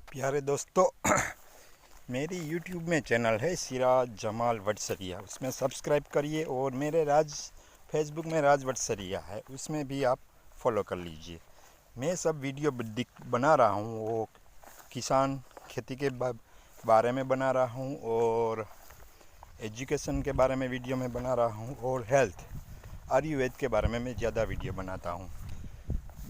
प्यारे दोस्तों, मेरी यूट्यूब में चैनल है सिराज जमाल वटसरिया, उसमें सब्सक्राइब करिए। और मेरे फेसबुक में राज वटसरिया है, उसमें भी आप फॉलो कर लीजिए। मैं सब वीडियो बना रहा हूँ, वो किसान खेती के बारे में बना रहा हूँ, और एजुकेशन के बारे में वीडियो में बना रहा हूँ, और हेल्थ आयुर्वेद के बारे में मैं ज़्यादा वीडियो बनाता हूँ।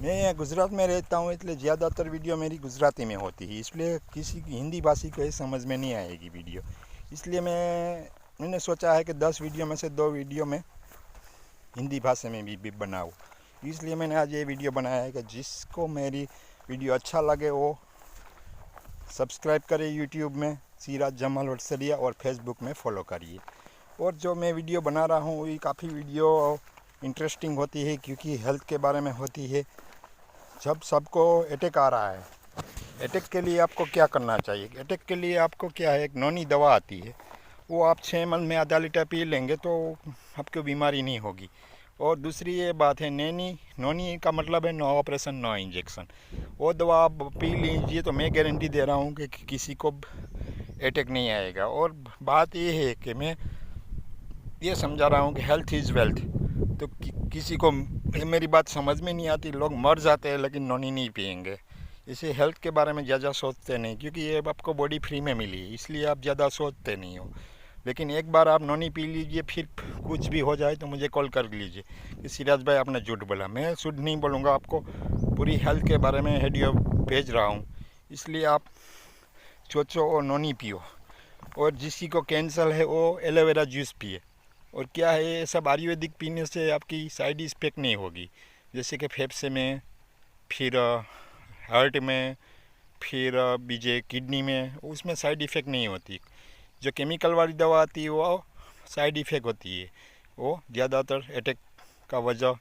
मैं गुजरात में रहता हूँ, इसलिए ज़्यादातर वीडियो मेरी गुजराती में होती है, इसलिए किसी की हिंदी भाषी को समझ में नहीं आएगी वीडियो। इसलिए मैंने सोचा है कि 10 वीडियो में से 2 वीडियो में हिंदी भाषा में भी बनाऊँ। इसलिए मैंने आज ये वीडियो बनाया है कि जिसको मेरी वीडियो अच्छा लगे वो सब्सक्राइब करे यूट्यूब में सिराज जमाल वटसरिया, और फेसबुक में फ़ॉलो करिए। और जो मैं वीडियो बना रहा हूँ वही काफ़ी वीडियो इंटरेस्टिंग होती है, क्योंकि हेल्थ के बारे में होती है। जब सबको अटैक आ रहा है, अटैक के लिए आपको क्या करना चाहिए? अटैक के लिए आपको क्या है, एक नोनी दवा आती है, वो आप 6 मंथ में आधा लीटर पी लेंगे तो आपको बीमारी नहीं होगी। और दूसरी ये बात है, नोनी का मतलब है नो ऑपरेशन नो इंजेक्शन। वो दवा आप पी लीजिए तो मैं गारंटी दे रहा हूँ कि किसी को अटैक नहीं आएगा। और बात ये है कि मैं ये समझा रहा हूँ कि हेल्थ इज़ वेल्थ। तो किसी को मेरी बात समझ में नहीं आती, लोग मर जाते हैं लेकिन नोनी नहीं पिएंगे। इसे हेल्थ के बारे में ज़्यादा सोचते नहीं, क्योंकि ये आपको बॉडी फ्री में मिली है, इसलिए आप ज़्यादा सोचते नहीं हो। लेकिन एक बार आप नोनी पी लीजिए, फिर कुछ भी हो जाए तो मुझे कॉल कर लीजिए कि सिराज भाई आपने झूठ बोला। मैं झूठ नहीं बोलूँगा, आपको पूरी हेल्थ के बारे में वीडियो भेज रहा हूँ। इसलिए आप सोचो और नोनी पियो। और जिसकी को कैंसर है वो एलोवेरा जूस पिए। और क्या है, ये सब आयुर्वेदिक पीने से आपकी साइड इफ़ेक्ट नहीं होगी, जैसे कि फेफड़े में, फिर हार्ट में, फिर बीजे किडनी में, उसमें साइड इफ़ेक्ट नहीं होती। जो केमिकल वाली दवा आती है वो साइड इफ़ेक्ट होती है, वो ज़्यादातर अटैक का वजह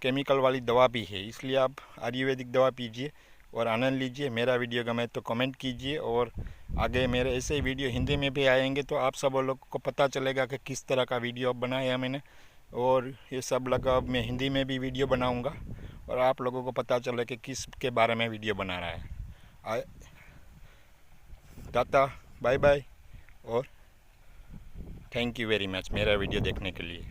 केमिकल वाली दवा भी है। इसलिए आप आयुर्वेदिक दवा पीजिए और आनंद लीजिए। मेरा वीडियो गमे तो कमेंट कीजिए, और आगे मेरे ऐसे ही वीडियो हिंदी में भी आएंगे तो आप सब लोग को पता चलेगा कि किस तरह का वीडियो बनाया मैंने। और ये सब लगा, अब मैं हिंदी में भी वीडियो बनाऊंगा और आप लोगों को पता चले कि किस के बारे में वीडियो बना रहा है। टाटा, बाय बाय, और थैंक यू वेरी मच मेरा वीडियो देखने के लिए।